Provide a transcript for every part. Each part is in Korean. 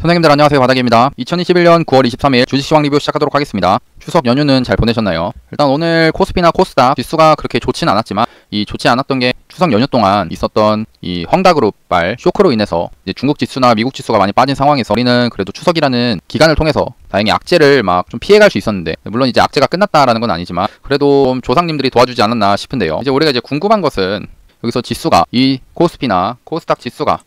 선생님들 안녕하세요, 바닥입니다. 2021년 9월 23일 주식시황 리뷰 시작하도록 하겠습니다. 추석 연휴는 잘 보내셨나요? 일단 오늘 코스피나 코스닥 지수가 그렇게 좋진 않았지만 이 좋지 않았던 게 추석 연휴 동안 있었던 이 헝다그룹발 쇼크로 인해서 이제 중국 지수나 미국 지수가 많이 빠진 상황에서 우리는 그래도 추석이라는 기간을 통해서 다행히 악재를 막 좀 피해갈 수 있었는데, 물론 이제 악재가 끝났다라는 건 아니지만 그래도 좀 조상님들이 도와주지 않았나 싶은데요. 이제 우리가 이제 궁금한 것은 여기서 지수가 이 코스피나 코스닥 지수가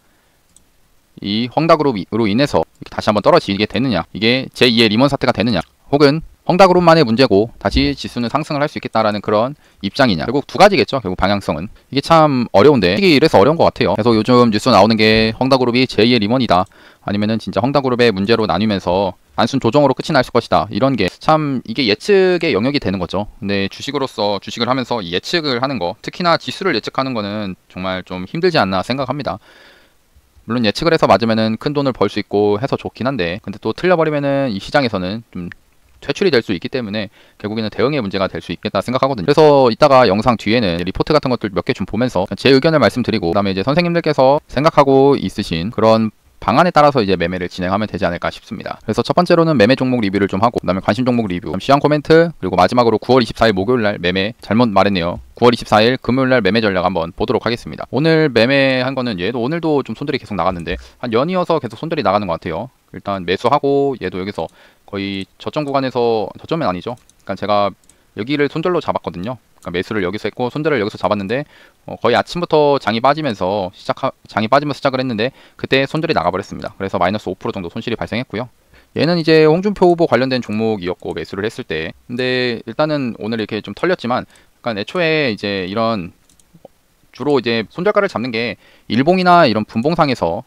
이 헝다그룹으로 인해서 다시 한번 떨어지게 되느냐, 이게 제2의 리먼 사태가 되느냐, 혹은 헝다그룹만의 문제고 다시 지수는 상승을 할 수 있겠다라는 그런 입장이냐. 결국 두 가지겠죠. 결국 방향성은 이게 참 어려운데, 이래서 어려운 것 같아요. 그래서 요즘 뉴스 나오는 게 헝다그룹이 제2의 리먼이다, 아니면은 진짜 헝다그룹의 문제로 나뉘면서 단순 조정으로 끝이 날 것이다, 이런 게 참 이게 예측의 영역이 되는 거죠. 근데 주식으로서 주식을 하면서 이 예측을 하는 거, 특히나 지수를 예측하는 거는 정말 좀 힘들지 않나 생각합니다. 물론 예측을 해서 맞으면은 큰 돈을 벌 수 있고 해서 좋긴 한데, 근데 또 틀려버리면은 이 시장에서는 좀 퇴출이 될 수 있기 때문에 결국에는 대응의 문제가 될 수 있겠다 생각하거든요. 그래서 이따가 영상 뒤에는 리포트 같은 것들 몇 개 좀 보면서 제 의견을 말씀드리고, 그다음에 이제 선생님들께서 생각하고 있으신 그런 방안에 따라서 이제 매매를 진행하면 되지 않을까 싶습니다. 그래서 첫 번째로는 매매 종목 리뷰를 좀 하고, 그다음에 관심 종목 리뷰, 시황 코멘트, 그리고 마지막으로 9월 24일 목요일날 매매, 잘못 말했네요, 9월 24일 금요일날 매매 전략 한번 보도록 하겠습니다. 오늘 매매한 거는 얘도 오늘도 좀 손들이 계속 나갔는데 한 연이어서 계속 손들이 나가는 것 같아요. 일단 매수하고 얘도 여기서 거의 저점 구간에서, 저점은 아니죠, 그러니까 제가 여기를 손절로 잡았거든요. 그러니까 매수를 여기서 했고 손절을 여기서 잡았는데 거의 아침부터 장이 빠지면서 시작을 했는데 그때 손절이 나가버렸습니다. 그래서 마이너스 5% 정도 손실이 발생했고요. 얘는 이제 홍준표 후보 관련된 종목이었고 매수를 했을 때, 근데 일단은 오늘 이렇게 좀 털렸지만, 그러니까 애초에 이제 이런 주로 이제 손절가를 잡는 게 일봉이나 이런 분봉상에서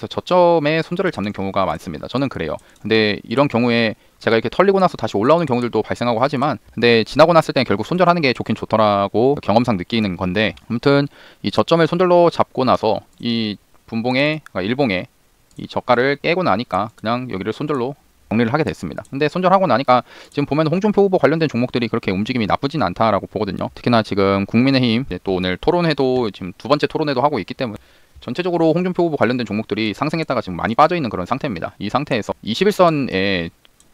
저점에 손절을 잡는 경우가 많습니다. 저는 그래요. 근데 이런 경우에 제가 이렇게 털리고 나서 다시 올라오는 경우들도 발생하고 하지만, 근데 지나고 났을 땐 결국 손절하는 게 좋긴 좋더라고 경험상 느끼는 건데, 아무튼 이 저점을 손절로 잡고 나서 이 분봉에, 그러니까 일봉에 이 저가를 깨고 나니까 그냥 여기를 손절로 정리를 하게 됐습니다. 근데 손절하고 나니까 지금 보면 홍준표 후보 관련된 종목들이 그렇게 움직임이 나쁘진 않다라고 보거든요. 특히나 지금 국민의힘 또 오늘 토론회도 지금 두 번째 토론회도 하고 있기 때문에 전체적으로 홍준표 후보 관련된 종목들이 상승했다가 지금 많이 빠져있는 그런 상태입니다. 이 상태에서 21선에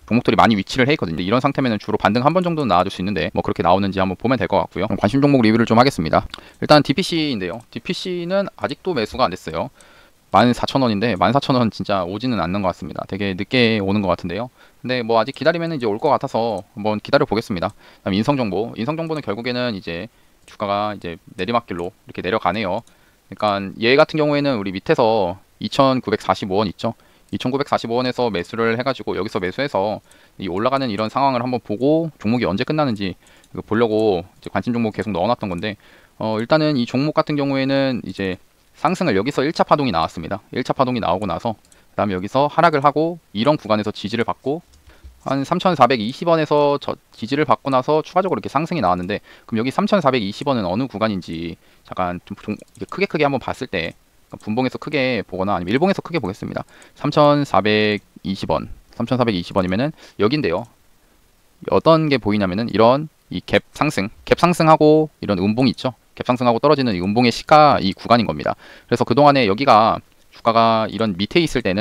종목들이 많이 위치를 해 있거든요. 이런 상태면 주로 반등 한 번 정도는 나와줄 수 있는데 뭐 그렇게 나오는지 한번 보면 될 것 같고요. 관심 종목 리뷰를 좀 하겠습니다. 일단 DPC인데요. DPC는 아직도 매수가 안 됐어요. 14,000원인데 14,000원 진짜 오지는 않는 것 같습니다. 되게 늦게 오는 것 같은데요. 근데 뭐 아직 기다리면 이제 올 것 같아서 한번 기다려 보겠습니다. 그다음 인성정보는 결국에는 이제 주가가 이제 내리막길로 이렇게 내려가네요. 그러니까 얘 같은 경우에는 우리 밑에서 2,945원 있죠. 2,945원에서 매수를 해가지고 여기서 매수해서 이 올라가는 이런 상황을 한번 보고 종목이 언제 끝나는지 보려고 이제 관심 종목 계속 넣어놨던 건데, 일단은 이 종목 같은 경우에는 이제 상승을 여기서 1차 파동이 나왔습니다. 1차 파동이 나오고 나서 그 다음에 여기서 하락을 하고 이런 구간에서 지지를 받고 한 3,420원에서 지지를 받고 나서 추가적으로 이렇게 상승이 나왔는데, 그럼 여기 3,420원은 어느 구간인지 잠깐 좀 크게 한번 봤을 때, 분봉에서 크게 보거나 아니면 일봉에서 크게 보겠습니다. 3,420원이면은 여긴데요. 어떤 게 보이냐면은 이런 이 갭 상승하고 이런 음봉이 있죠. 갭 상승하고 떨어지는 이 음봉의 시가 이 구간인 겁니다. 그래서 그동안에 여기가 주가가 이런 밑에 있을 때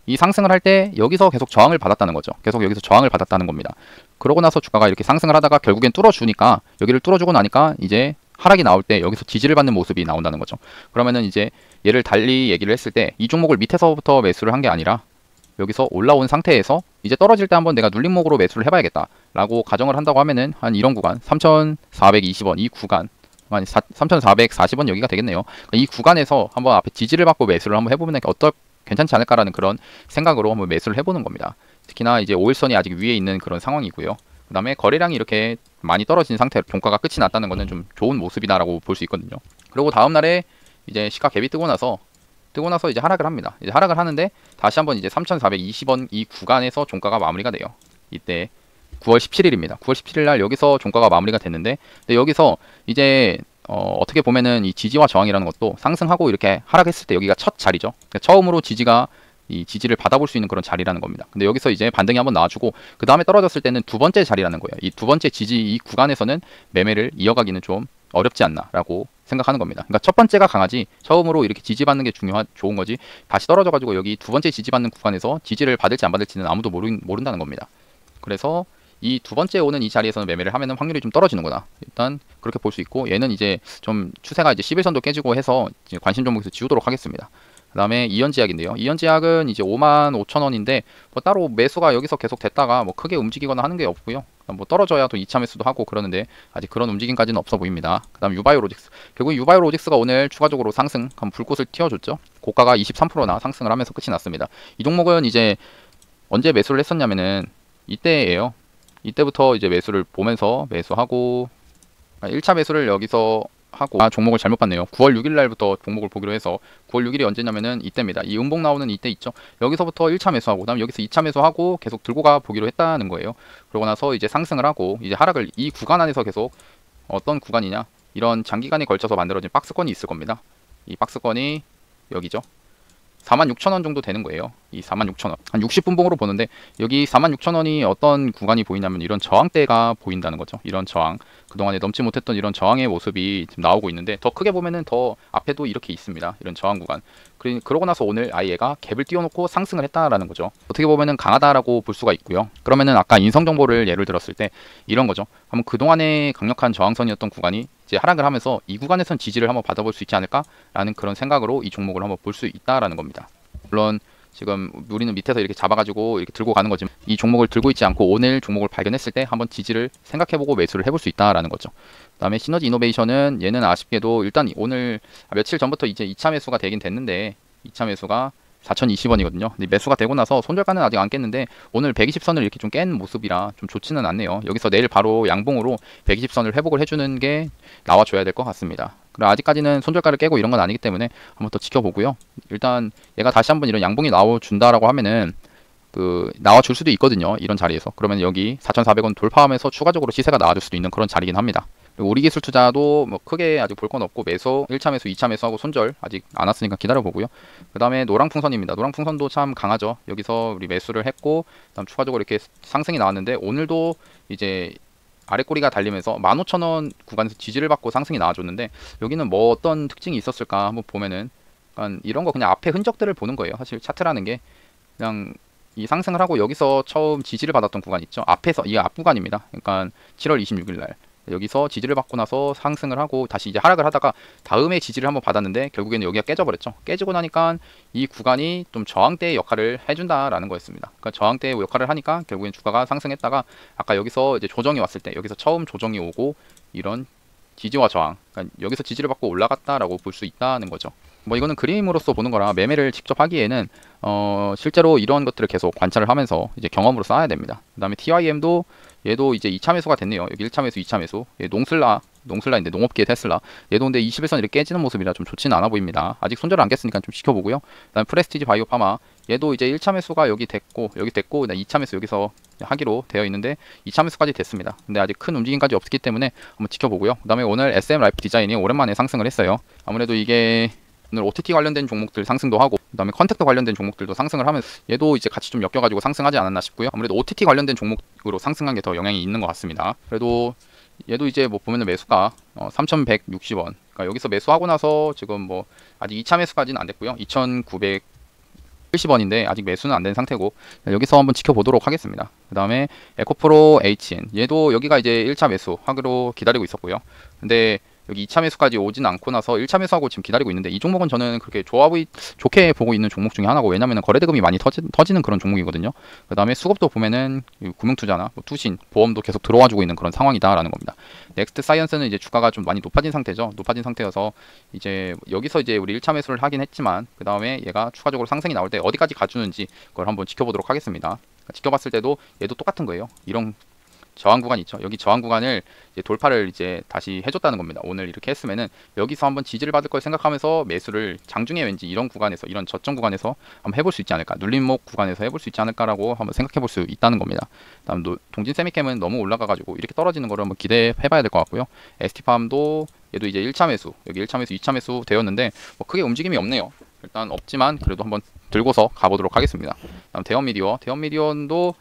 이 상승을 할 때 여기서 계속 저항을 받았다는 거죠. 계속 여기서 저항을 받았다는 겁니다. 그러고 나서 주가가 이렇게 상승을 하다가 결국엔 뚫어주니까, 여기를 뚫어주고 나니까 이제 하락이 나올 때 여기서 지지를 받는 모습이 나온다는 거죠. 그러면은 이제 얘를 달리 얘기를 했을 때 이 종목을 밑에서부터 매수를 한 게 아니라 여기서 올라온 상태에서 이제 떨어질 때 한번 내가 눌림목으로 매수를 해봐야겠다 라고 가정을 한다고 하면은 한 이런 구간 3,420원 이 구간, 3,440원 여기가 되겠네요. 이 구간에서 한번 앞에 지지를 받고 매수를 한번 해보면 괜찮지 않을까라는 그런 생각으로 한번 매수를 해보는 겁니다. 특히나 이제 5일선이 아직 위에 있는 그런 상황이고요. 그 다음에 거래량이 이렇게 많이 떨어진 상태로 종가가 끝이 났다는 것은 좀 좋은 모습이다라고 볼 수 있거든요. 그리고 다음날에 이제 시가 갭이 뜨고 나서 이제 하락을 합니다. 이제 하락을 하는데 다시 한번 이제 3,420원 이 구간에서 종가가 마무리가 돼요. 이때 9월 17일입니다. 9월 17일 날 여기서 종가가 마무리가 됐는데, 근데 여기서 이제 어떻게 보면은 이 지지와 저항이라는 것도 상승하고 이렇게 하락했을 때 여기가 첫 자리죠. 그러니까 처음으로 이 지지를 받아볼 수 있는 그런 자리라는 겁니다. 근데 여기서 이제 반등이 한번 나와주고 그 다음에 떨어졌을 때는 두 번째 자리라는 거예요. 이 두 번째 지지 이 구간에서는 매매를 이어가기는 좀 어렵지 않나라고 생각하는 겁니다. 그러니까 첫 번째가 강하지 처음으로 이렇게 지지받는 게 좋은 거지 다시 떨어져가지고 여기 두 번째 지지받는 구간에서 지지를 받을지 안 받을지는 아무도 모른다는 겁니다. 그래서 이 두 번째 오는 이 자리에서는 매매를 하면은 확률이 좀 떨어지는구나. 일단 그렇게 볼 수 있고 얘는 이제 좀 추세가 이제 11선도 깨지고 해서 이제 관심 종목에서 지우도록 하겠습니다. 그 다음에 이연제약인데요. 이연제약은 이제 55,000원인데 뭐 따로 매수가 여기서 계속 됐다가 뭐 크게 움직이거나 하는 게 없고요. 뭐 떨어져야 또 2차 매수도 하고 그러는데 아직 그런 움직임까지는 없어 보입니다. 그 다음 유바이오로직스. 결국 유바이오로직스가 오늘 추가적으로 상승, 불꽃을 튀어줬죠. 고가가 23%나 상승을 하면서 끝이 났습니다. 이 종목은 이제 언제 매수를 했었냐면은 이때예요. 이때부터 이제 매수를 보면서 매수하고 1차 매수를 여기서 하고 종목을 잘못 봤네요. 9월 6일 날부터 종목을 보기로 해서 9월 6일이 언제냐면은 이때입니다. 이 음봉 나오는 이때 있죠. 여기서부터 1차 매수하고 그다음 여기서 2차 매수하고 계속 들고 가 보기로 했다는 거예요. 그러고 나서 이제 상승을 하고 이제 하락을 이 구간 안에서 계속 어떤 구간이냐 이런 장기간에 걸쳐서 만들어진 박스권이 있을 겁니다. 이 박스권이 여기죠. 46,000원 정도 되는 거예요. 이 46,000원. 한 60분봉으로 보는데 여기 46,000원이 어떤 구간이 보이냐면 이런 저항대가 보인다는 거죠. 이런 저항. 그동안에 넘지 못했던 이런 저항의 모습이 지금 나오고 있는데 더 크게 보면은 더 앞에도 이렇게 있습니다. 이런 저항 구간. 그러고 나서 오늘 아예 얘가 갭을 띄워놓고 상승을 했다라는 거죠. 어떻게 보면은 강하다라고 볼 수가 있고요. 그러면은 아까 인성정보를 예를 들었을 때 이런 거죠. 한번 그동안에 강력한 저항선이었던 구간이 이제 하락을 하면서 이 구간에선 지지를 한번 받아볼 수 있지 않을까라는 그런 생각으로 이 종목을 한번 볼 수 있다라는 겁니다. 물론 지금 우리는 밑에서 이렇게 잡아가지고 이렇게 들고 가는 거지만 이 종목을 들고 있지 않고 오늘 종목을 발견했을 때 한번 지지를 생각해보고 매수를 해볼 수 있다라는 거죠. 그 다음에 시너지 이노베이션은 얘는 아쉽게도 일단 오늘 며칠 전부터 이제 2차 매수가 되긴 됐는데 2차 매수가 4,020원이거든요. 근데 매수가 되고 나서 손절가는 아직 안 깼는데 오늘 120선을 이렇게 좀 깬 모습이라 좀 좋지는 않네요. 여기서 내일 바로 양봉으로 120선을 회복을 해주는 게 나와줘야 될 것 같습니다. 그럼 아직까지는 손절가를 깨고 이런 건 아니기 때문에 한번 더 지켜보고요. 일단 얘가 다시 한번 이런 양봉이 나와준다라고 하면은 나와줄 수도 있거든요. 이런 자리에서. 그러면 여기 4,400원 돌파하면서 추가적으로 시세가 나와줄 수도 있는 그런 자리긴 합니다. 그리고 우리기술 투자도 뭐 크게 아직 볼 건 없고 매수 1차 매수 2차 매수하고 손절 아직 안 왔으니까 기다려보고요. 그 다음에 노랑풍선입니다. 노랑풍선도 참 강하죠. 여기서 우리 매수를 했고 그다음 추가적으로 이렇게 상승이 나왔는데 오늘도 이제 아래 꼬리가 달리면서 15,000원 구간에서 지지를 받고 상승이 나와줬는데 여기는 뭐 어떤 특징이 있었을까 한번 보면은 이런 거 그냥 앞에 흔적들을 보는 거예요. 사실 차트라는 게 그냥 이 상승을 하고 여기서 처음 지지를 받았던 구간 있죠. 앞에서 이게 앞 구간입니다. 그러니까 7월 26일 날 여기서 지지를 받고 나서 상승을 하고 다시 이제 하락을 하다가 다음에 지지를 한번 받았는데 결국에는 여기가 깨져버렸죠. 깨지고 나니까 이 구간이 좀 저항대의 역할을 해준다라는 거였습니다. 그러니까 저항대의 역할을 하니까 결국엔 주가가 상승했다가 아까 여기서 이제 조정이 왔을 때 여기서 처음 조정이 오고 이런 지지와 저항, 그러니까 여기서 지지를 받고 올라갔다라고 볼 수 있다는 거죠. 뭐 이거는 그림으로서 보는 거라 매매를 직접 하기에는 실제로 이런 것들을 계속 관찰을 하면서 이제 경험으로 쌓아야 됩니다. 그 다음에 TYM도 얘도 이제 2차 매수가 됐네요. 여기 1차 매수, 2차 매수. 얘 농슬라인데 농업계 테슬라. 얘도 근데 21선 이렇게 깨지는 모습이라 좀 좋지는 않아 보입니다. 아직 손절을 안 깼으니까 좀 지켜보고요. 그 다음에 프레스티지 바이오파마. 얘도 이제 1차 매수가 여기 됐고, 그다음 2차 매수 여기서 하기로 되어 있는데 2차 매수까지 됐습니다. 근데 아직 큰 움직임까지 없기 때문에 한번 지켜보고요. 그 다음에 오늘 SM 라이프 디자인이 오랜만에 상승을 했어요. 아무래도 이게 오늘 OTT 관련된 종목들 상승도 하고 그다음에 컨택트 관련된 종목들도 상승을 하면서 얘도 이제 같이 좀 엮여가지고 상승하지 않았나 싶고요. 아무래도 OTT 관련된 종목으로 상승한 게 더 영향이 있는 것 같습니다. 그래도 얘도 이제 뭐 보면은 매수가 3,160원. 그러니까 여기서 매수하고 나서 지금 뭐 아직 2차 매수까지는 안 됐고요. 2,970원인데 아직 매수는 안 된 상태고 여기서 한번 지켜보도록 하겠습니다. 그 다음에 에코프로 HN 얘도 여기가 이제 1차 매수 하기로 기다리고 있었고요. 근데 여기 2차 매수까지 오진 않고 나서 1차 매수하고 지금 기다리고 있는데 이 종목은 저는 그렇게 좋게 보고 있는 종목 중에 하나고 왜냐면 거래대금이 많이 터지는 그런 종목이거든요. 그 다음에 수급도 보면은 금융투자나 뭐 투신, 보험도 계속 들어와주고 있는 그런 상황이다라는 겁니다. 넥스트 사이언스는 이제 주가가 좀 많이 높아진 상태죠. 높아진 상태여서 이제 여기서 이제 우리 1차 매수를 하긴 했지만 그 다음에 얘가 추가적으로 상승이 나올 때 어디까지 가주는지 그걸 한번 지켜보도록 하겠습니다. 지켜봤을 때도 얘도 똑같은 거예요. 이런 저항 구간 있죠. 여기 저항 구간을 이제 돌파를 이제 다시 해줬다는 겁니다. 오늘 이렇게 했으면은 여기서 한번 지지를 받을 걸 생각하면서 매수를 장중에 왠지 이런 구간에서 이런 저점 구간에서 한번 해볼 수 있지 않을까, 눌림목 구간에서 해볼 수 있지 않을까라고 한번 생각해 볼 수 있다는 겁니다. 다음 동진 세미캠은 너무 올라가가지고 이렇게 떨어지는 거를 한번 기대해봐야 될 것 같고요. ST팜도 얘도 이제 1차 매수, 여기 1차 매수, 2차 매수 되었는데 뭐 크게 움직임이 없네요. 일단 없지만 그래도 한번 들고서 가보도록 하겠습니다. 다음 대원미디어, 대원미디어도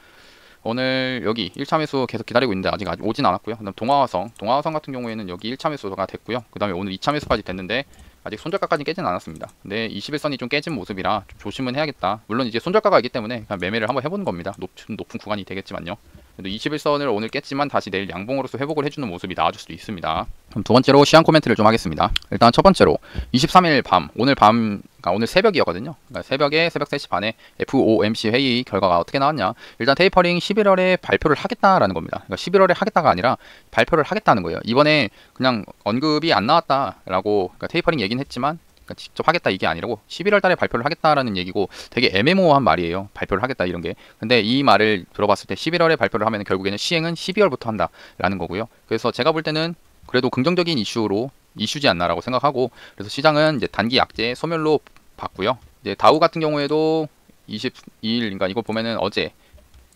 오늘 여기 1차 매수 계속 기다리고 있는데 아직 오진 않았고요. 그다음 동아화성 같은 경우에는 여기 1차 매수가 됐고요. 그 다음에 오늘 2차 매수까지 됐는데 아직 손절가까지 깨진 않았습니다. 근데 21선이 좀 깨진 모습이라 좀 조심은 해야겠다. 물론 이제 손절가가 있기 때문에 그냥 매매를 한번 해보는 겁니다. 높은 구간이 되겠지만요. 그래도 21선을 오늘 깼지만 다시 내일 양봉으로서 회복을 해주는 모습이 나와줄 수도 있습니다. 그럼 두 번째로 시황 코멘트를 좀 하겠습니다. 일단 첫 번째로 23일 밤, 그러니까 오늘 새벽이었거든요. 그러니까 새벽 3시 반에 FOMC 회의 결과가 어떻게 나왔냐. 일단 테이퍼링 11월에 발표를 하겠다라는 겁니다. 그러니까 11월에 하겠다가 아니라 발표를 하겠다는 거예요. 이번에 그냥 언급이 안 나왔다라고, 그러니까 테이퍼링 얘기는 했지만 직접 하겠다 이게 아니라고 11월 달에 발표를 하겠다라는 얘기고 되게 애매모호한 말이에요. 발표를 하겠다 이런 게. 근데 이 말을 들어봤을 때 11월에 발표를 하면 결국에는 시행은 12월부터 한다라는 거고요. 그래서 제가 볼 때는 그래도 긍정적인 이슈지 않나라고 생각하고, 그래서 시장은 이제 단기 약재 소멸로 봤고요. 이제 다우 같은 경우에도 22일, 그러니까 이거 보면은 어제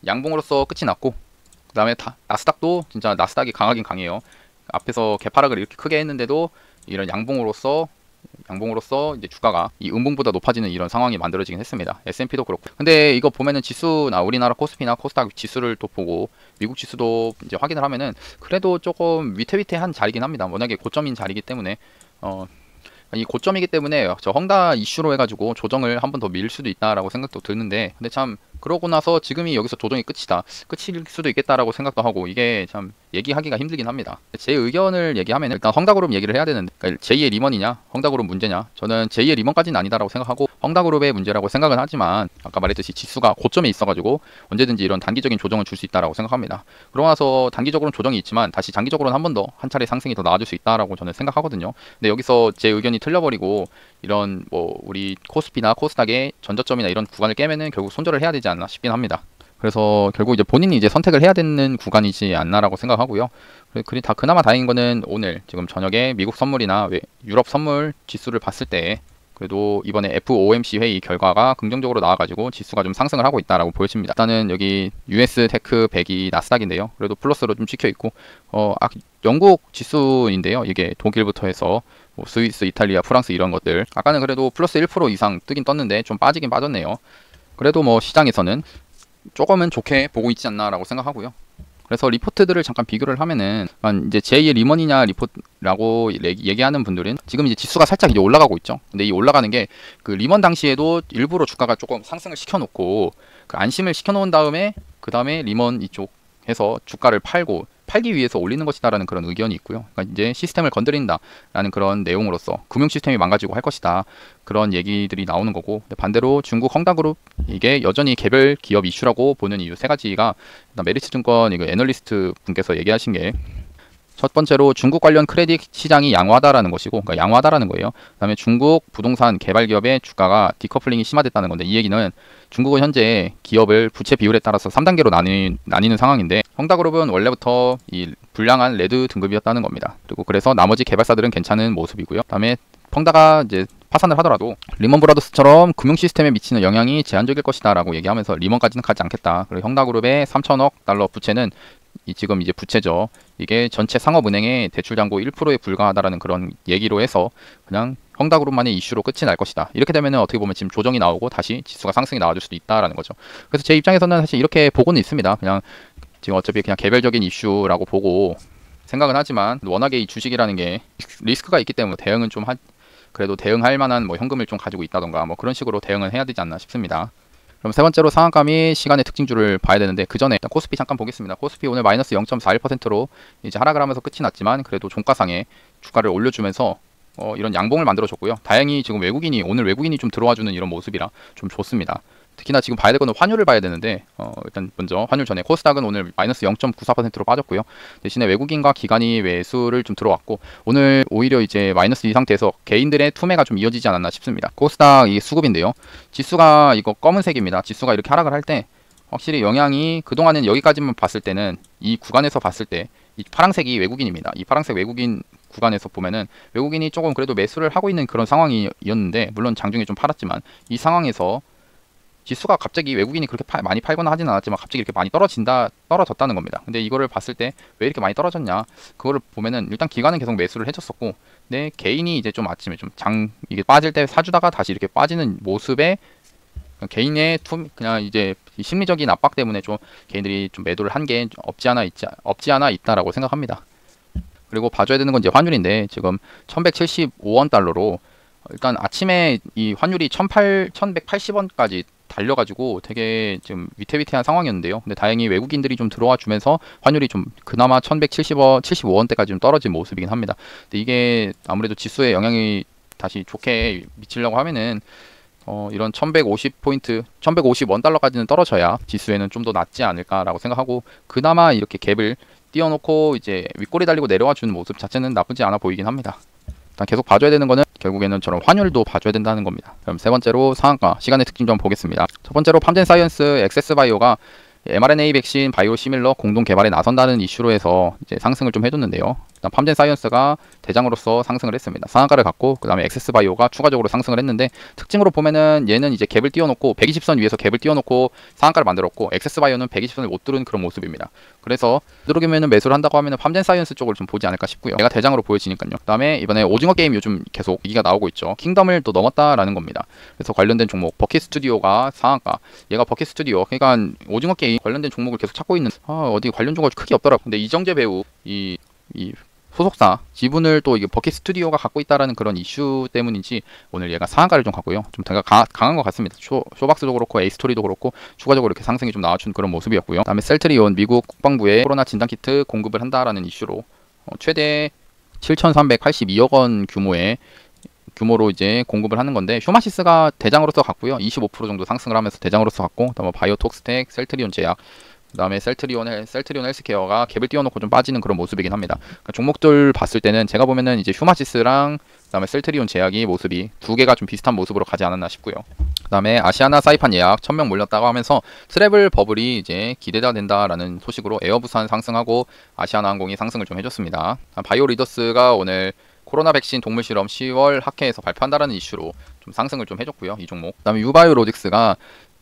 양봉으로서 끝이 났고, 그 다음에 나스닥도 진짜 나스닥이 강하긴 강해요. 앞에서 개파락을 이렇게 크게 했는데도 이런 양봉으로서 이제 주가가 이 음봉보다 높아지는 이런 상황이 만들어지긴 했습니다. S&P도 그렇고. 근데 이거 보면은 지수나 우리나라 코스피나 코스닥 지수를 또 보고 미국 지수도 이제 확인을 하면은 그래도 조금 위태위태한 자리긴 합니다. 워낙에 고점인 자리이기 때문에 이 고점이기 때문에 저 헝다 이슈로 해가지고 조정을 한 번 더 밀 수도 있다라고 생각도 드는데, 근데 참 그러고 나서 지금이 여기서 조정이 끝일 수도 있겠다라고 생각도 하고, 이게 참 얘기하기가 힘들긴 합니다. 제 의견을 얘기하면 일단 헝다그룹 얘기를 해야 되는데, 그러니까 제2의 리먼이냐 헝다그룹 문제냐, 저는 제2의 리먼까지는 아니다라고 생각하고 헝다그룹의 문제라고 생각은 하지만, 아까 말했듯이 지수가 고점에 있어가지고 언제든지 이런 단기적인 조정을 줄 수 있다라고 생각합니다. 그러고 나서 단기적으로는 조정이 있지만 다시 장기적으로는 한 번 더 한 차례 상승이 더 나아질 수 있다라고 저는 생각하거든요. 근데 여기서 제 의견이 틀려버리고 이런 뭐 우리 코스피나 코스닥의 전저점이나 이런 구간을 깨면은 결국 손절을 해야 되지 않나 싶긴 합니다. 그래서 결국 이제 본인이 이제 선택을 해야 되는 구간이지 않나라고 생각하고요. 다 그나마 다행인 거는 오늘 지금 저녁에 미국 선물이나 유럽 선물 지수를 봤을 때 그래도 이번에 FOMC 회의 결과가 긍정적으로 나와가지고 지수가 좀 상승을 하고 있다라고 보여집니다. 일단은 여기 US 테크 100이 나스닥인데요. 그래도 플러스로 좀 찍혀 있고, 영국 지수인데요. 이게 독일부터 해서 뭐 스위스, 이탈리아, 프랑스 이런 것들. 아까는 그래도 플러스 1% 이상 뜨긴 떴는데 좀 빠지긴 빠졌네요. 그래도 뭐 시장에서는 조금은 좋게 보고 있지 않나라고 생각하고요. 그래서 리포트들을 잠깐 비교를 하면은 이제 제2의 리먼이냐 리포트라고 얘기하는 분들은 지금 이제 지수가 살짝 이제 올라가고 있죠. 근데 이 올라가는 게 그 리먼 당시에도 일부러 주가가 조금 상승을 시켜놓고 그 안심을 시켜놓은 다음에 그 다음에 리먼 이쪽 해서 주가를 팔기 위해서 올리는 것이다라는 그런 의견이 있고요. 그러니까 이제 시스템을 건드린다라는 그런 내용으로서 금융 시스템이 망가지고 할 것이다, 그런 얘기들이 나오는 거고, 반대로 중국 헝다그룹 이게 여전히 개별 기업 이슈라고 보는 이유 세 가지가, 메리츠증권 이거 애널리스트 분께서 얘기하신 게, 첫 번째로 중국 관련 크레딧 시장이 양호하다라는 것이고, 그러니까 양호하다라는 거예요. 그다음에 중국 부동산 개발 기업의 주가가 디커플링이 심화됐다는 건데, 이 얘기는 중국은 현재 기업을 부채 비율에 따라서 3단계로 나뉘는 상황인데, 헝다그룹은 원래부터 이 불량한 레드 등급이었다는 겁니다. 그리고 그래서 나머지 개발사들은 괜찮은 모습이고요. 그다음에 헝다가 이제 파산을 하더라도 리먼 브라더스처럼 금융 시스템에 미치는 영향이 제한적일 것이다라고 얘기하면서 리먼까지는 가지 않겠다. 그리고 헝다그룹의 3천억 달러 부채는 지금 이제 부채죠. 이게 전체 상업은행의 대출 잔고 1%에 불과하다라는 그런 얘기로 해서 그냥 헝다그룹만의 이슈로 끝이 날 것이다. 이렇게 되면은 어떻게 보면 지금 조정이 나오고 다시 지수가 상승이 나와줄 수도 있다라는 거죠. 그래서 제 입장에서는 사실 이렇게 보고는 있습니다. 그냥 지금 어차피 그냥 개별적인 이슈라고 보고 생각은 하지만, 워낙에 이 주식이라는 게 리스크가 있기 때문에 대응은 좀 그래도 대응할 만한 뭐 현금을 좀 가지고 있다던가 뭐 그런 식으로 대응을 해야 되지 않나 싶습니다. 그럼 세 번째로 상한가 및 시간의 특징주를 봐야 되는데, 그 전에 일단 코스피 잠깐 보겠습니다. 코스피 오늘 마이너스 0.41%로 이제 하락을 하면서 끝이 났지만 그래도 종가상에 주가를 올려주면서 이런 양봉을 만들어줬고요. 다행히 지금 오늘 외국인이 좀 들어와주는 이런 모습이라 좀 좋습니다. 특히나 지금 봐야 될 거는 환율을 봐야 되는데, 일단 먼저 환율 전에 코스닥은 오늘 마이너스 0.94%로 빠졌고요. 대신에 외국인과 기관이 매수를 좀 들어왔고, 오늘 오히려 이제 마이너스 이 상태에서 개인들의 투매가 좀 이어지지 않았나 싶습니다. 코스닥 이게 수급인데요. 지수가 이거 검은색입니다. 지수가 이렇게 하락을 할 때 확실히 영향이, 그동안은 여기까지만 봤을 때는 이 구간에서 봤을 때 이 파란색이 외국인입니다. 이 파란색 외국인 구간에서 보면은 외국인이 조금 그래도 매수를 하고 있는 그런 상황이었는데, 물론 장중에 좀 팔았지만 이 상황에서 지수가 갑자기 외국인이 그렇게 많이 팔거나 하진 않았지만 갑자기 이렇게 많이 떨어졌다는 겁니다. 근데 이거를 봤을 때 왜 이렇게 많이 떨어졌냐, 그거를 보면은 일단 기관은 계속 매수를 해줬었고, 근데 개인이 이제 좀 아침에 이게 빠질 때 사주다가 다시 이렇게 빠지는 모습에 개인의 그냥 이제 심리적인 압박 때문에 좀 개인들이 좀 매도를 한 게 없지 않아 있다라고 생각합니다. 그리고 봐줘야 되는 건 이제 환율인데 지금 1175원 달러로 일단 아침에 이 환율이 1180원까지 달려가지고 되게 지금 위태위태한 상황이었는데요. 근데 다행히 외국인들이 좀 들어와 주면서 환율이 좀 그나마 1170원, 75원대까지 좀 떨어진 모습이긴 합니다. 근데 이게 아무래도 지수에 영향이 다시 좋게 미치려고 하면은 이런 1150포인트, 1150원 달러까지는 떨어져야 지수에는 좀 더 낫지 않을까라고 생각하고 그나마 이렇게 갭을 띄워놓고 이제 윗꼬리 달리고 내려와 주는 모습 자체는 나쁘지 않아 보이긴 합니다. 일단 계속 봐줘야 되는 거는 결국에는 저런 환율도 봐줘야 된다는 겁니다. 그럼 세 번째로 상한가, 시간의 특징 좀 보겠습니다. 첫 번째로 팜젠사이언스, 엑세스바이오가 mRNA 백신 바이오 시밀러 공동 개발에 나선다는 이슈로 해서 이제 상승을 좀 해줬는데요. 일단 팜젠사이언스가 대장으로서 상승을 했습니다. 상한가를 갖고 그 다음에 엑세스바이오가 추가적으로 상승을 했는데 특징으로 보면은 얘는 이제 갭을 띄워놓고 120선 위에서 갭을 띄워놓고 상한가를 만들었고 엑세스바이오는 120선을 못 뚫은 그런 모습입니다. 그래서 되도록이면 매수를 한다고 하면은 팜젠사이언스 쪽을 좀 보지 않을까 싶고요. 얘가 대장으로 보여지니까요. 그 다음에 이번에 오징어 게임 요즘 계속 얘기가 나오고 있죠. 킹덤을 또 넘었다라는 겁니다. 그래서 관련된 종목 버킷 스튜디오가 상한가, 얘가 버킷 스튜디오 그러니까 오징어 게임 관련된 종목을 계속 찾고 있는 어디 관련 종목이 크게 없더라고. 근데 이정재 배우 이 소속사 지분을 또 이게 버킷 스튜디오가 갖고 있다라는 그런 이슈 때문인지 오늘 얘가 상한가를 좀 갖고요. 좀 되게 강한 것 같습니다. 쇼박스도 그렇고 에이스토리도 그렇고 추가적으로 이렇게 상승이 좀 나와준 그런 모습이었고요. 그다음에 셀트리온 미국 국방부에 코로나 진단키트 공급을 한다라는 이슈로 최대 7,382억 원 규모로 이제 공급을 하는 건데 휴마시스가 대장으로서 갔고요. 25% 정도 상승을 하면서 대장으로서 갔고 그다음에 바이오톡스텍, 셀트리온 제약 그 다음에 셀트리온 헬스케어가 갭을 띄워놓고 좀 빠지는 그런 모습이긴 합니다. 그러니까 종목들 봤을 때는 제가 보면은 이제 휴마시스랑 그 다음에 셀트리온 제약이 모습이 두 개가 좀 비슷한 모습으로 가지 않았나 싶고요. 그 다음에 아시아나 사이판 예약 1000명 몰렸다고 하면서 트래블 버블이 이제 기대가 된다라는 소식으로 에어부산 상승하고 아시아나 항공이 상승을 좀 해줬습니다. 바이오 리더스가 오늘 코로나 백신 동물 실험 10월 학회에서 발표한다라는 이슈로 좀 상승을 좀 해줬고요. 이 종목. 그 다음에 유바이오로직스가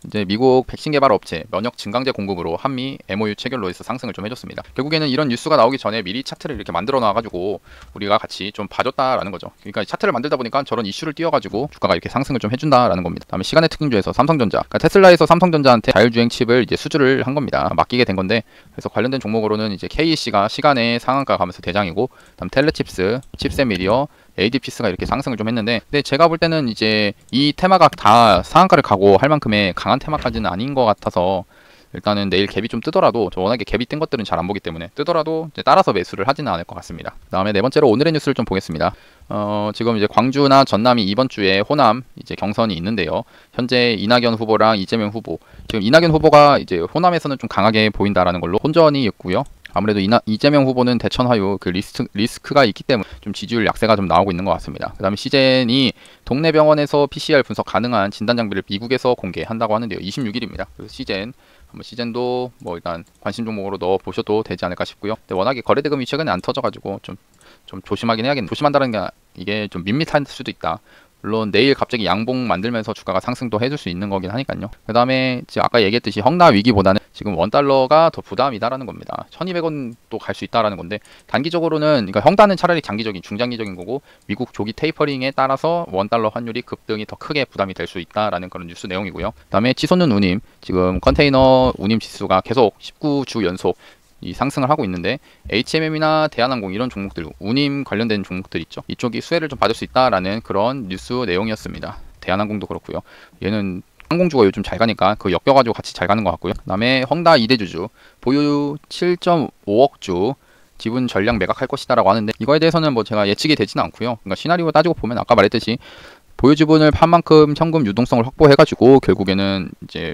이제 미국 백신 개발 업체 면역 증강제 공급으로 한미 MOU 체결로 해서 상승을 좀 해줬습니다. 결국에는 이런 뉴스가 나오기 전에 미리 차트를 이렇게 만들어 놔가지고 우리가 같이 좀 봐줬다라는 거죠. 그러니까 차트를 만들다 보니까 저런 이슈를 띄워가지고 주가가 이렇게 상승을 좀 해준다라는 겁니다. 다음에 시간의 특징주에서 삼성전자, 그러니까 테슬라에서 삼성전자한테 자율주행 칩을 이제 수주를 한 겁니다. 맡기게 된 건데 그래서 관련된 종목으로는 이제 KEC가 시간의 상한가 가면서 대장이고, 다음 텔레칩스, 칩셋 미디어, ADPS가 이렇게 상승을 좀 했는데, 근데 제가 볼 때는 이제 이 테마가 다 상한가를 가고 할 만큼의 강한 테마까지는 아닌 것 같아서 일단은 내일 갭이 좀 뜨더라도, 저 워낙에 갭이 뜬 것들은 잘 안 보기 때문에 뜨더라도 이제 따라서 매수를 하지는 않을 것 같습니다. 그 다음에 네 번째로 오늘의 뉴스를 좀 보겠습니다. 지금 이제 광주나 전남이 이번 주에 호남 이제 경선이 있는데요. 현재 이낙연 후보랑 이재명 후보, 지금 이낙연 후보가 이제 호남에서는 좀 강하게 보인다라는 걸로 혼전이 있고요. 아무래도 이재명 후보는 대천 화요 그 리스크가 있기 때문에 좀 지지율 약세가 좀 나오고 있는 것 같습니다. 그 다음에 시젠이 동네 병원에서 PCR 분석 가능한 진단 장비를 미국에서 공개한다고 하는데요. 26일입니다. 그래서 시젠도 뭐 일단 관심 종목으로 넣어 보셔도 되지 않을까 싶고요. 근데 워낙에 거래대금이 최근에 안 터져가지고 좀 조심하긴 해야겠네. 조심한다는 게 이게 좀 밋밋할 수도 있다. 물론 내일 갑자기 양봉 만들면서 주가가 상승도 해줄 수 있는 거긴 하니까요. 그 다음에 지금 아까 얘기했듯이 헝나 위기보다는 지금 원달러가 더 부담이다라는 겁니다. 1200원도 갈 수 있다라는 건데, 단기적으로는 그러니까 헝다는 차라리 중장기적인 거고, 미국 조기 테이퍼링에 따라서 원달러 환율이 급등이 더 크게 부담이 될 수 있다라는 그런 뉴스 내용이고요. 그 다음에 치솟는 운임, 지금 컨테이너 운임 지수가 계속 19주 연속 이 상승을 하고 있는데, HMM이나 대한항공 이런 종목들, 운임 관련된 종목들 있죠. 이쪽이 수혜를 좀 받을 수 있다라는 그런 뉴스 내용이었습니다. 대한항공도 그렇고요. 얘는 항공주가 요즘 잘 가니까 그 엮여가지고 같이 잘 가는 것 같고요. 그 다음에 헝다 2대주주 보유 7.5억 주 지분 전량 매각할 것이다라고 하는데, 이거에 대해서는 뭐 제가 예측이 되지는 않고요. 그러니까 시나리오 따지고 보면 아까 말했듯이 보유 지분을 판 만큼 현금 유동성을 확보해가지고 결국에는 이제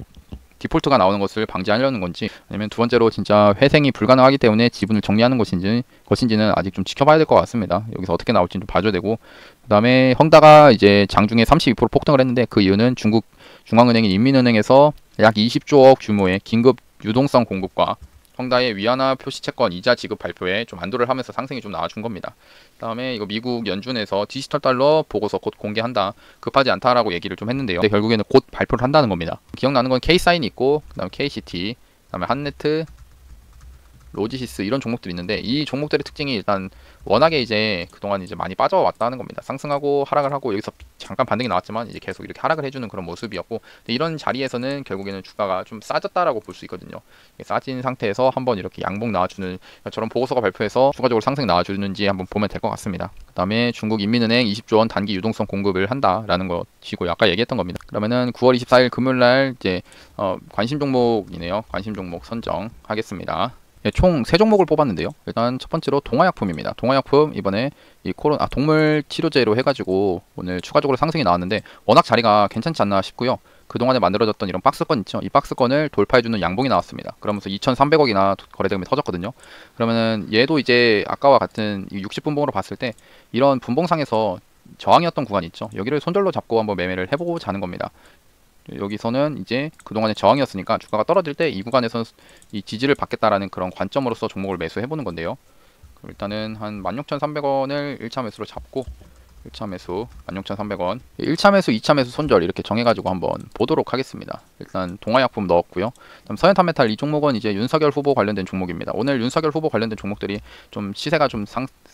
디폴트가 나오는 것을 방지하려는 건지, 아니면 두 번째로 진짜 회생이 불가능하기 때문에 지분을 정리하는 것인지는 아직 좀 지켜봐야 될 것 같습니다. 여기서 어떻게 나올지 좀 봐줘야 되고, 그 다음에 헝다가 이제 장중에 32% 폭등을 했는데, 그 이유는 중국 중앙은행인 인민은행에서 약 20조억 규모의 긴급 유동성 공급과 헝다의 위안화 표시 채권 이자 지급 발표에 좀 안도를 하면서 상승이 좀 나와준 겁니다. 그다음에 이거 미국 연준에서 디지털 달러 보고서 곧 공개한다, 급하지 않다라고 얘기를 좀 했는데요. 근데 결국에는 곧 발표를 한다는 겁니다. 기억나는 건 K사인이 있고, 그다음에 KCT, 그다음에 한네트, 로지시스 이런 종목들이 있는데 이 종목들의 특징이 일단 워낙에 이제 그동안 이제 많이 빠져왔다는 겁니다. 상승하고 하락을 하고 여기서 잠깐 반등이 나왔지만 이제 계속 이렇게 하락을 해주는 그런 모습이었고 이런 자리에서는 결국에는 주가가 좀 싸졌다라고 볼 수 있거든요. 싸진 상태에서 한번 이렇게 양봉 나와주는 저런 보고서가 발표해서 추가적으로 상승 나와주는지 한번 보면 될 것 같습니다. 그 다음에 중국 인민은행 20조 원 단기 유동성 공급을 한다라는 것이고 아까 얘기했던 겁니다. 그러면은 9월 24일 금요일날 이제 관심 종목이네요. 관심 종목 선정하겠습니다. 예, 총 3종목을 뽑았는데요. 일단 첫 번째로 동화약품입니다. 동화약품 이번에 이 동물 치료제로 해가지고 오늘 추가적으로 상승이 나왔는데 워낙 자리가 괜찮지 않나 싶고요. 그동안에 만들어졌던 이런 박스권 있죠. 이 박스권을 돌파해주는 양봉이 나왔습니다. 그러면서 2,300억이나 거래대금이 터졌거든요. 그러면은 얘도 이제 아까와 같은 60분봉으로 봤을 때 이런 분봉상에서 저항이었던 구간이 있죠. 여기를 손절로 잡고 한번 매매를 해보고 자는 겁니다. 여기서는 이제 그동안의 저항이었으니까 주가가 떨어질 때 이 구간에서 이 지지를 받겠다라는 그런 관점으로서 종목을 매수해보는 건데요. 그럼 일단은 한 16,300원을 1차 매수로 잡고 1차 매수 16,300원 1차 매수 2차 매수 손절 이렇게 정해가지고 한번 보도록 하겠습니다. 일단 동화약품 넣었고요. 다음 서현탄메탈 이 종목은 이제 윤석열 후보 관련된 종목입니다. 오늘 윤석열 후보 관련된 종목들이 좀 시세가 좀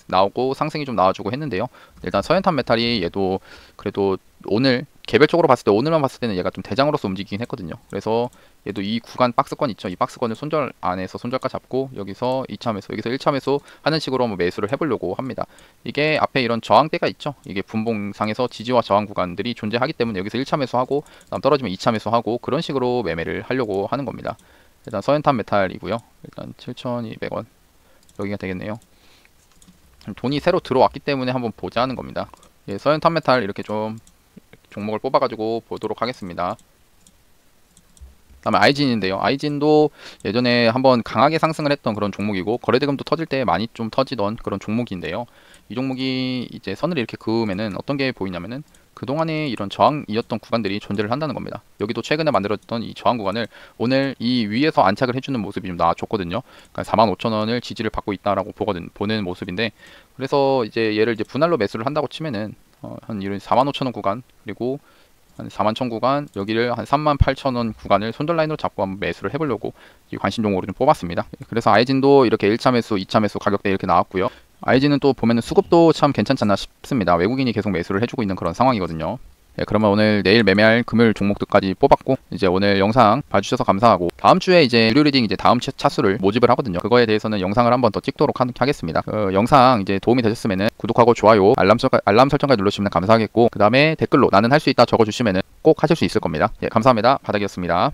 나오고 상승이 좀 나와주고 했는데요. 일단 서현탄메탈이 얘도 그래도 오늘 개별적으로 봤을 때 오늘만 봤을 때는 얘가 좀 대장으로서 움직이긴 했거든요. 그래서 얘도 이 구간 박스권 있죠. 이 박스권을 손절 안에서 손절가 잡고 여기서 2차 매수 여기서 1차 매수 하는 식으로 한번 매수를 해보려고 합니다. 이게 앞에 이런 저항대가 있죠. 이게 분봉상에서 지지와 저항 구간들이 존재하기 때문에 여기서 1차 매수하고 다음 떨어지면 2차 매수하고 그런 식으로 매매를 하려고 하는 겁니다. 일단 서현탄 메탈이고요. 일단 7,200원 여기가 되겠네요. 돈이 새로 들어왔기 때문에 한번 보자 하는 겁니다. 예, 서현탄 메탈 이렇게 좀 종목을 뽑아가지고 보도록 하겠습니다. 다음에 아이진인데요. 아이진도 예전에 한번 강하게 상승을 했던 그런 종목이고 거래대금도 터질 때 많이 좀 터지던 그런 종목인데요. 이 종목이 이제 선을 이렇게 그으면은 어떤 게 보이냐면은 그동안에 이런 저항이었던 구간들이 존재를 한다는 겁니다. 여기도 최근에 만들어졌던 이 저항 구간을 오늘 이 위에서 안착을 해주는 모습이 좀 나와줬거든요. 그러니까 45,000원을 지지를 받고 있다라고 보는 모습인데 그래서 이제 얘를 이제 분할로 매수를 한다고 치면은 한 이런 45,000원 구간 그리고 한 41,000 구간 여기를 한 38,000원 구간을 손절 라인으로 잡고 한번 매수를 해보려고 이 관심 종목으로 좀 뽑았습니다. 그래서 아이진도 이렇게 1차 매수, 2차 매수 가격대 이렇게 나왔고요. 아이진은 또 보면은 수급도 참 괜찮지 않나 싶습니다. 외국인이 계속 매수를 해주고 있는 그런 상황이거든요. 네, 그러면 오늘 내일 매매할 금요일 종목들까지 뽑았고 이제 오늘 영상 봐주셔서 감사하고 다음 주에 이제 유료 리딩 이제 다음 차수를 모집을 하거든요. 그거에 대해서는 영상을 한번 더 찍도록 하겠습니다. 영상 이제 도움이 되셨으면은 구독하고 좋아요, 알람 설정까지 눌러주시면 감사하겠고 그 다음에 댓글로 나는 할 수 있다 적어주시면은 꼭 하실 수 있을 겁니다. 예, 감사합니다. 바닥이었습니다.